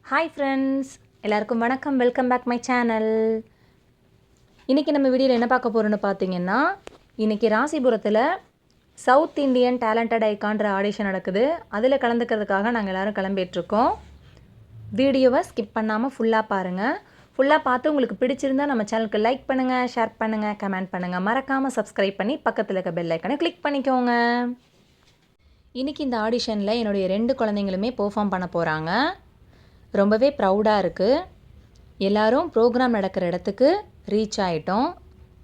Hi friends, எல்லாருக்கும் வணக்கம். Welcome back my channel. இன்றைக்கி நம்ம வீடியோவில் என்ன பார்க்க போகிறோன்னு பார்த்தீங்கன்னா, இன்றைக்கி ராசிபுரத்தில் சவுத் இண்டியன் டேலண்டட் ஐகான்ற ஆடிஷன் நடக்குது. அதில் கலந்துக்கிறதுக்காக நாங்கள் எல்லோரும் கிளம்பிகிட்ருக்கோம். வீடியோவை ஸ்கிப் பண்ணாமல் ஃபுல்லாக பாருங்கள். ஃபுல்லாக பார்த்து உங்களுக்கு பிடிச்சிருந்தால் நம்ம சேனலுக்கு லைக் பண்ணுங்கள், ஷேர் பண்ணுங்கள், கமெண்ட் பண்ணுங்கள். மறக்காமல் சப்ஸ்கிரைப் பண்ணி பக்கத்தில் இருக்க பெல் ஐக்கனை கிளிக் பண்ணிக்கோங்க. இன்றைக்கி இந்த ஆடிஷனில் என்னுடைய 2 குழந்தைங்களுமே பெர்ஃபார்ம் பண்ண போகிறாங்க. ரொம்பவே ப்ரௌடாக இருக்குது. எல்லோரும் ப்ரோக்ராம் நடக்கிற இடத்துக்கு ரீச் ஆகிட்டோம்.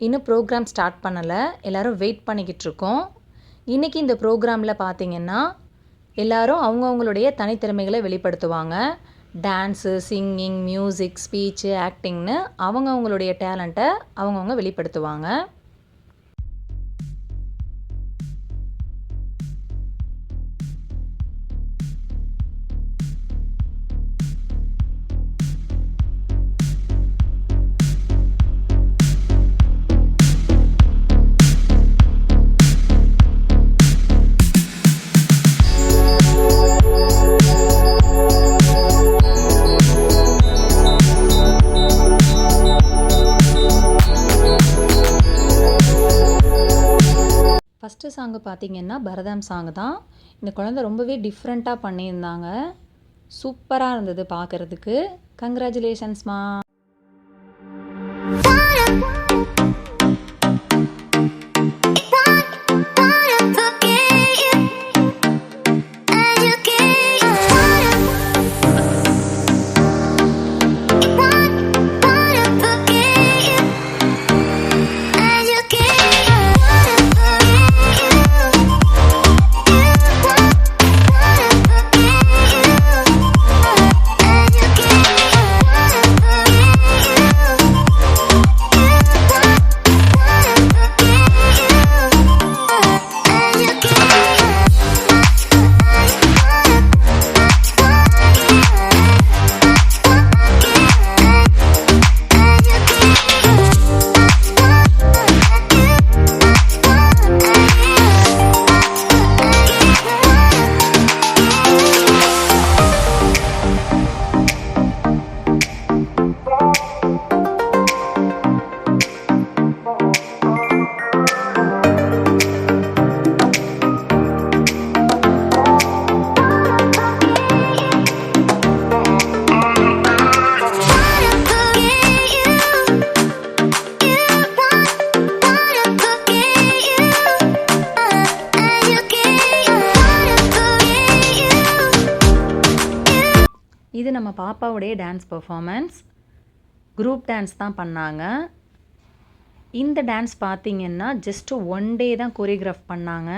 இன்னும் ப்ரோக்ராம் ஸ்டார்ட் பண்ணலை. எல்லோரும் வெயிட் பண்ணிக்கிட்டு இருக்கோம். இன்றைக்கி இந்த ப்ரோக்ராமில் பார்த்திங்கன்னா எல்லோரும் அவங்கவுங்களுடைய தனித்திறமைகளை வெளிப்படுத்துவாங்க. டான்ஸு, சிங்கிங், மியூசிக், ஸ்பீச்சு, ஆக்டிங்னு அவங்கவுங்களுடைய டேலண்ட்டை அவங்கவுங்க வெளிப்படுத்துவாங்க. ஃபஸ்ட்டு சாங்கு பார்த்திங்கன்னா பரதம் சாங் தான். இந்த குழந்தை ரொம்பவே டிஃப்ரெண்ட்டாக பண்ணியிருந்தாங்க. சூப்பராக இருந்தது பார்க்குறதுக்கு. கங்க்ராச்சுலேஷன்ஸ்மா. இது நம்ம பாப்பாவுடைய டான்ஸ் பர்ஃபார்மன்ஸ். குரூப் டான்ஸ் தான் பண்ணாங்க. இந்த டான்ஸ் பார்த்திங்கன்னா ஜஸ்ட்டு 1 டே தான் கோரியோகிராஃப் பண்ணாங்க.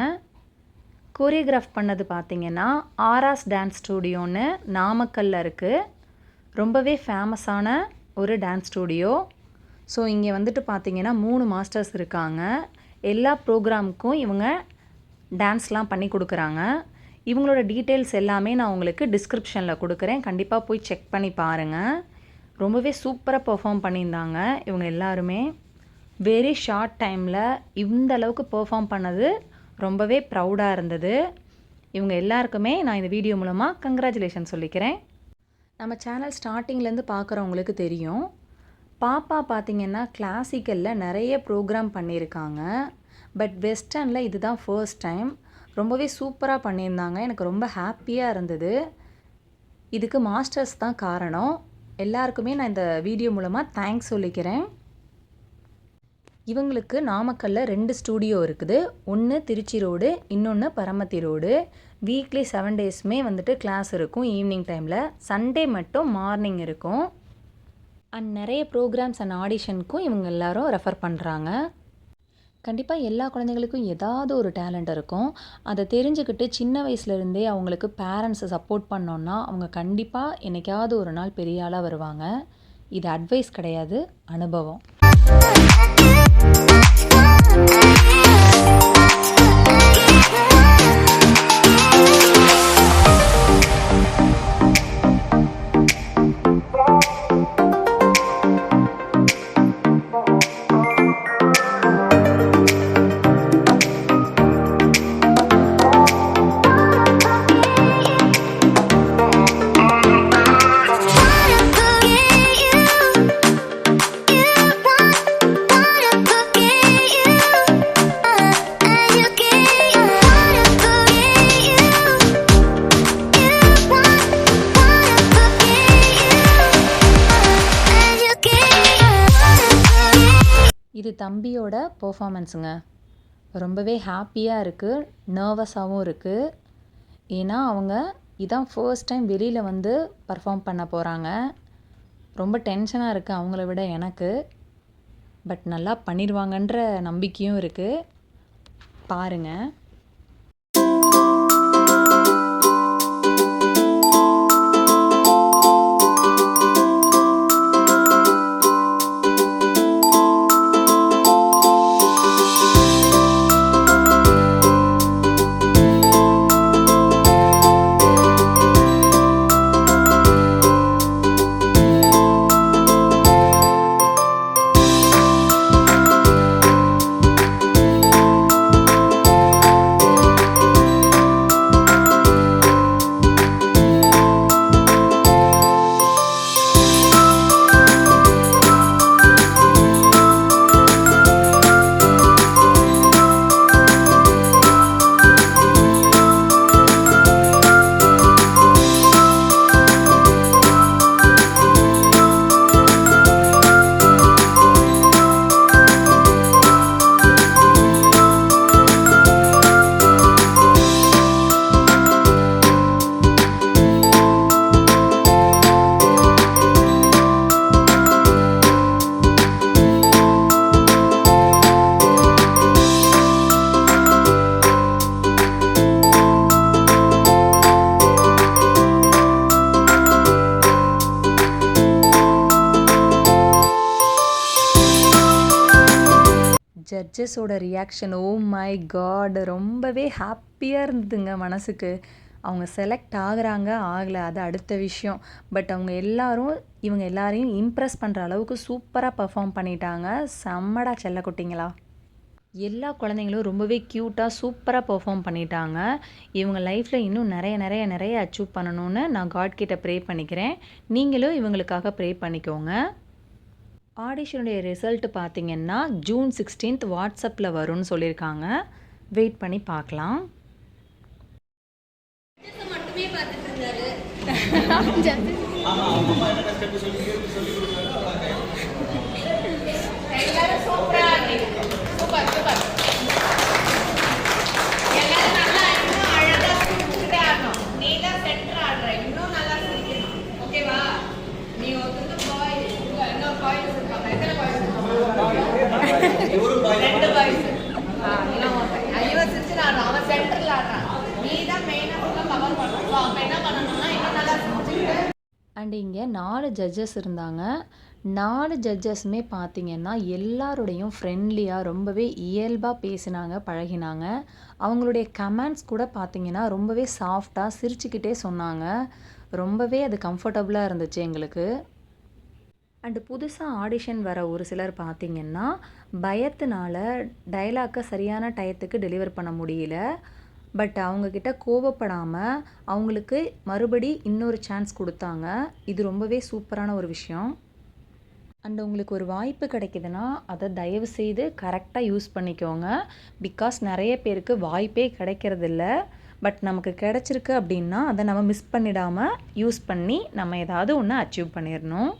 கோரியோகிராஃப் பண்ணது பார்த்திங்கன்னா ஆராஸ் டான்ஸ் ஸ்டூடியோன்னு நாமக்கல்லில் இருக்குது. ரொம்பவே ஃபேமஸான ஒரு டான்ஸ் ஸ்டூடியோ. ஸோ இங்கே வந்துட்டு பார்த்திங்கன்னா 3 மாஸ்டர்ஸ் இருக்காங்க. எல்லா ப்ரோக்ராமுக்கும் இவங்க டான்ஸ்லாம் பண்ணி கொடுக்குறாங்க. இவங்களோட டீட்டெயில்ஸ் எல்லாமே நான் உங்களுக்கு டிஸ்கிரிப்ஷனில் கொடுக்குறேன். கண்டிப்பாக போய் செக் பண்ணி பாருங்கள். ரொம்பவே சூப்பராக பெர்ஃபார்ம் பண்ணியிருந்தாங்க இவங்க எல்லாருமே. வெரி ஷார்ட் டைமில் இந்த அளவுக்கு பெர்ஃபார்ம் பண்ணது ரொம்பவே ப்ரௌடாக இருந்தது. இவங்க எல்லாருக்குமே நான் இந்த வீடியோ மூலமாக கங்க்ராச்சுலேஷன் சொல்லிக்கிறேன். நம்ம சேனல் ஸ்டார்டிங்லேருந்து பார்க்குறவங்களுக்கு தெரியும். பாப்பா பார்த்திங்கன்னா கிளாசிக்கலில் நிறைய ப்ரோக்ராம் பண்ணியிருக்காங்க. பட் வெஸ்டர்னில் இதுதான் ஃபர்ஸ்ட் டைம். ரொம்பவே சூப்பராக பண்ணியிருந்தாங்க. எனக்கு ரொம்ப ஹாப்பியாக இருந்தது. இதுக்கு மாஸ்டர்ஸ் தான் காரணம். எல்லாருக்குமே நான் இந்த வீடியோ மூலமாக தேங்க்ஸ் சொல்லிக்கிறேன். இவங்களுக்கு நாமக்கல்லில் 2 ஸ்டூடியோ இருக்குது. ஒன்று திருச்சி ரோடு, இன்னொன்று பரமத்தி ரோடு. வீக்லி 7 டேஸுமே வந்துட்டு கிளாஸ் இருக்கும் ஈவினிங் டைமில். சண்டே மட்டும் மார்னிங் இருக்கும். அண்ட் நிறைய ப்ரோக்ராம்ஸ் அண்ட் ஆடிஷனுக்கும் இவங்க எல்லாரும் ரெஃபர் பண்ணுறாங்க. கண்டிப்பாக எல்லா குழந்தைங்களுக்கும் ஏதாவது ஒரு டேலண்ட் இருக்கும். அதை தெரிஞ்சுக்கிட்டு சின்ன வயசுலேருந்தே அவங்களுக்கு பேரண்ட்ஸை சப்போர்ட் பண்ணோன்னா அவங்க கண்டிப்பாக என்னைக்காவது ஒரு நாள் பெரிய ஆளாக வருவாங்க. இது அட்வைஸ் கிடையாது, அனுபவம். இது தம்பியோட பெர்ஃபார்மன்ஸுங்க. ரொம்பவே ஹாப்பியாக இருக்குது, நர்வஸாகவும் இருக்குது. ஏன்னா அவங்க இதான் ஃபர்ஸ்ட் டைம் வெளியில் வந்து பர்ஃபார்ம் பண்ண போகிறாங்க. ரொம்ப டென்ஷனாக இருக்குது அவங்கள விட எனக்கு. பட் நல்லா பண்ணிடுவாங்கன்ற நம்பிக்கையும் இருக்குது. பாருங்கள். ஜட்ஜஸோட ரியாக்ஷன், ஓ மை காட், ரொம்பவே ஹாப்பியாக இருந்ததுங்க மனசுக்கு. அவங்க செலக்ட் ஆகுறாங்க ஆகலை அது அடுத்த விஷயம். பட் அவங்க இவங்க எல்லாரையும் இம்ப்ரெஸ் பண்ணுற அளவுக்கு சூப்பராக பர்ஃபார்ம் பண்ணிட்டாங்க. செம்மடா செல்லக்குட்டிங்களா. எல்லா குழந்தைங்களும் ரொம்பவே க்யூட்டாக சூப்பராக பர்ஃபார்ம் பண்ணிட்டாங்க. இவங்க லைஃப்பில் இன்னும் நிறைய அச்சீவ் பண்ணணும்னு நான் காட் கிட்ட ப்ரே பண்ணிக்கிறேன். நீங்களும் இவங்களுக்காக ப்ரே பண்ணிக்கோங்க. ஆடிஷனுடைய ரிசல்ட் பார்த்திங்கன்னா ஜூன் 16 வாட்ஸ்அப்பில் வரும்னு சொல்லியிருக்காங்க. வெயிட் பண்ணி பார்க்கலாம். அண்ட் இங்கே 4 ஜட்ஜஸ் இருந்தாங்க. 4 ஜட்ஜஸுமே பார்த்திங்கன்னா எல்லாரோடையும் ஃப்ரெண்ட்லியாக ரொம்பவே இயல்பாக பேசினாங்க, பழகினாங்க. அவங்களுடைய கமெண்ட்ஸ் கூட பார்த்திங்கன்னா ரொம்பவே சாஃப்டாக சிரிச்சுக்கிட்டே சொன்னாங்க. ரொம்பவே அது கம்ஃபர்டபுளாக இருந்துச்சு எங்களுக்கு. அண்டு புதுசாக ஆடிஷன் வர ஒரு சிலர் பார்த்திங்கன்னா பயத்தினால டைலாக்கை சரியான டயத்துக்கு டெலிவர் பண்ண முடியல. பட் அவங்கக்கிட்ட கோவப்படாமல் அவங்களுக்கு மறுபடி இன்னொரு சான்ஸ் கொடுத்தாங்க. இது ரொம்பவே சூப்பரான ஒரு விஷயம். அண்ட் உங்களுக்கு ஒரு வாய்ப்பு கிடைக்குதுன்னா அதை தயவு செய்து கரெக்டாக யூஸ் பண்ணிக்கோங்க. பிகாஸ் நிறைய பேருக்கு வாய்ப்பே கிடைக்கிறதில்ல. பட் நமக்கு கிடச்சிருக்கு அப்படின்னா அதை நம்ம மிஸ் பண்ணிடாமல் யூஸ் பண்ணி நம்ம ஏதாவது ஒன்று அச்சீவ் பண்ணிடணும்.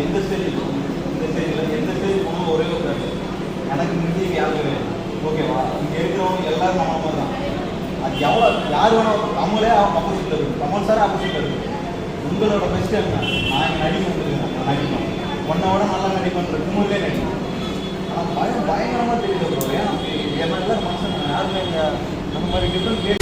எந்த ஸ்டேஜில் எந்த ஸ்டேஜ் போகணும் ஒரே ஒரு எனக்கு முடிஞ்சு யாருமே ஓகேவா. இங்கே இருக்கிறவங்க எல்லாரும் நம்ம மாதிரி தான். அது எவ்வளோ யார் வேணும் நம்மளே ஆப்போசிட்டில் இருக்குது, கமல் சார் ஆப்போசிட்டில் இருக்குது. உங்களோட பெஸ்ட் என்ன, நான் நடிக்க முடியுங்க, நான் நடிப்பேன், ஒன்றை விட நல்லா நடிப்பேன், உண்மையிலே நடிப்பேன். ஆனால் பயங்கரமாக தெரியல ப்ரோ. ஏன்னா என்ன மனுஷன் யாருமே இங்கே அந்த மாதிரி டிஃப்ரெண்ட்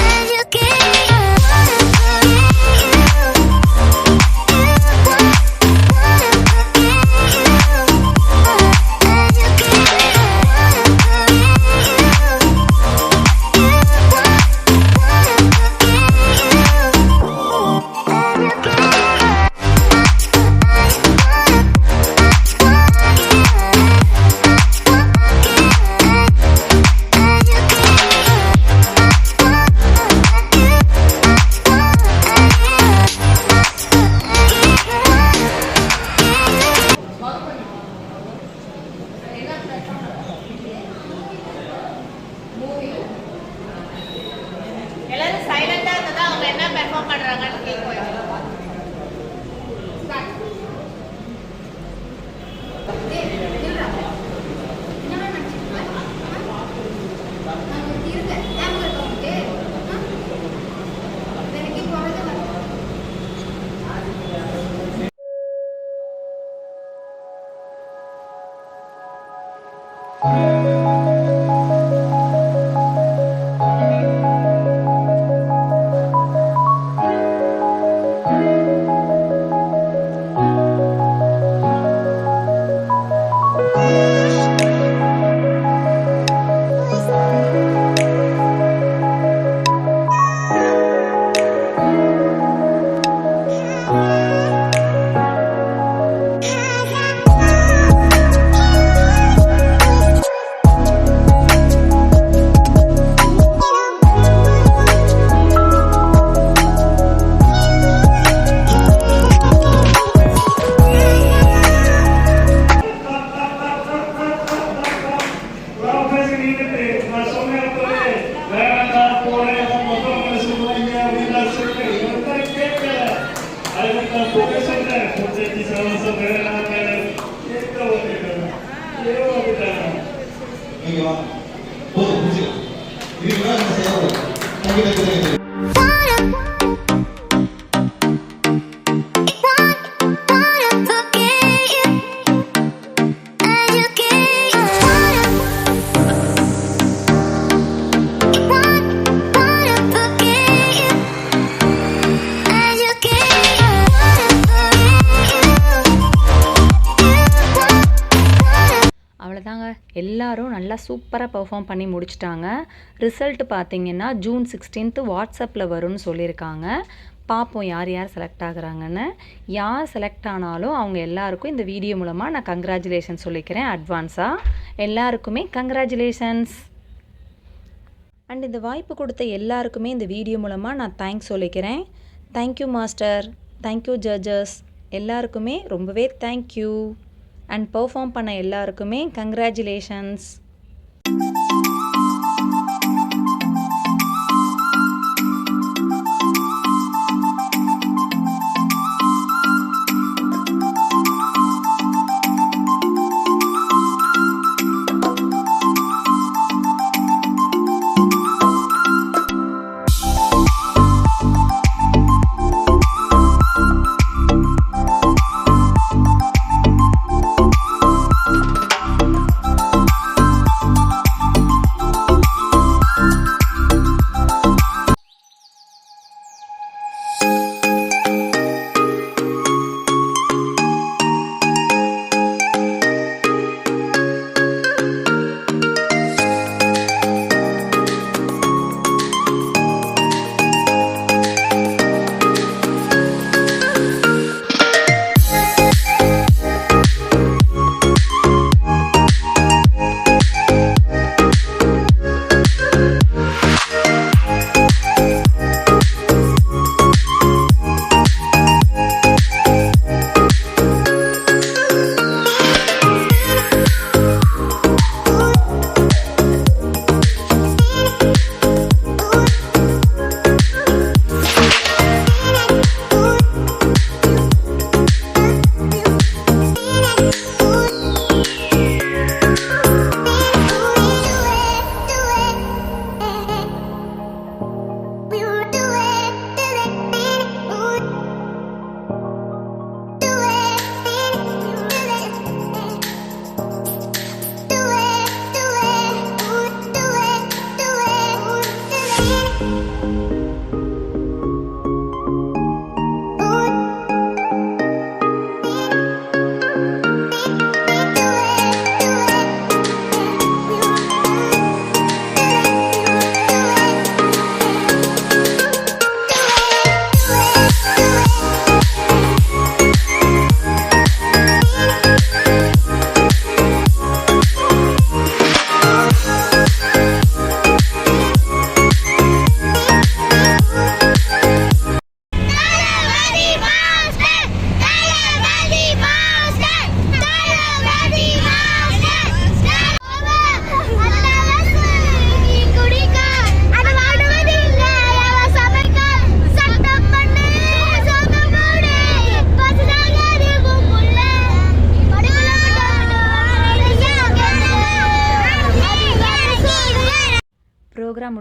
அவங்க என்ன பெர்ஃபார்ம் பண்றாங்கன்னு கேட்போம். ஓகேவா போதும் முடிச்சுக்கலாம் இதுக்கு மேலே நம்ம செய்யக்கூடாது. அவ்வளோதாங்க, எல்லாரும் நல்லா சூப்பராக பெர்ஃபார்ம் பண்ணி முடிச்சிட்டாங்க. ரிசல்ட் பார்த்தீங்கன்னா ஜூன் 16 வாட்ஸ்அப்பில் வரும்னு சொல்லியிருக்காங்க. பார்ப்போம் யார் யார் செலக்ட் ஆகுறாங்கன்னு. யார் செலக்ட் ஆனாலும் அவங்க எல்லாருக்கும் இந்த வீடியோ மூலமாக நான் கங்க்ராச்சுலேஷன் சொல்லிக்கிறேன் அட்வான்ஸாக. எல்லாருக்குமே கங்க்ராச்சுலேஷன்ஸ். அண்ட் இந்த வாய்ப்பு கொடுத்த எல்லாருக்குமே இந்த வீடியோ மூலமாக நான் தேங்க்ஸ் சொல்லிக்கிறேன். தேங்க்யூ மாஸ்டர், தேங்க்யூ ஜட்ஜஸ், எல்லாருக்குமே ரொம்பவே தேங்க்யூ. அண்ட் பெர்ஃபார்ம் பண்ண எல்லாருக்குமே கங்க்ராச்சுலேஷன்ஸ்.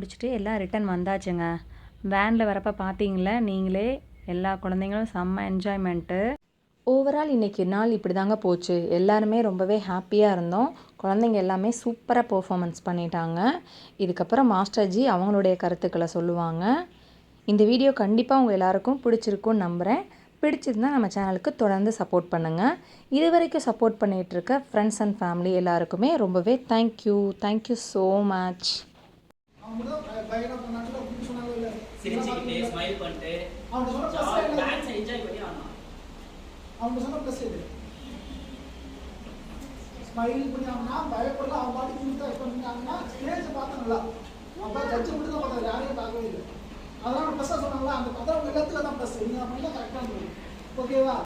முடிச்சுட்டு எல்லாம் ரிட்டன் வந்தாச்சுங்க. வேனில் வரப்போ பார்த்தீங்களா நீங்களே, எல்லா குழந்தைங்களும் செம்ம என்ஜாய்மெண்ட்டு. ஓவரால் இன்றைக்கி நாள் இப்படி தாங்க போச்சு. எல்லாருமே ரொம்பவே ஹாப்பியாக இருந்தோம். குழந்தைங்க எல்லாமே சூப்பராக பெர்ஃபார்மன்ஸ் பண்ணிட்டாங்க. இதுக்கப்புறம் மாஸ்டர் ஜி அவங்களுடைய கருத்துக்களை சொல்லுவாங்க. இந்த வீடியோ கண்டிப்பாக உங்கள் எல்லாருக்கும் பிடிச்சிருக்குன்னு நம்புகிறேன். பிடிச்சிருந்தால் நம்ம சேனலுக்கு தொடர்ந்து சப்போர்ட் பண்ணுங்கள். இது வரைக்கும் சப்போர்ட் பண்ணிகிட்ருக்க ஃப்ரெண்ட்ஸ் அண்ட் ஃபேமிலி எல்லாருக்குமே ரொம்பவே தேங்க்யூ ஸோ மச். சிரிச்சுக்கிட்டே ஸ்மைல் பண்ணிட்டு டான்ஸ் என்ஜாய் பண்ணி ஆனா அவங்க சொன்ன ப்ளஸ் இது ஸ்மைல் பண்ணி ஆனா பயப்படல. அவங்க பாட்டுக்கு கொடுத்தா பண்ணாங்கன்னா ஸ்டேஜ் பார்த்தா நல்லா அப்போ ஜட்ஜு மட்டும் தான் பார்த்தா யாரையும் பார்க்கவே இல்லை. அதெல்லாம் ப்ளஸ்ஸாக சொன்னாங்களா அந்த பத்திரம் எல்லாத்துக்கும் தான் ப்ளஸ். நீங்கள் பண்ணால் கரெக்டாக இருந்தது. ஓகேவா?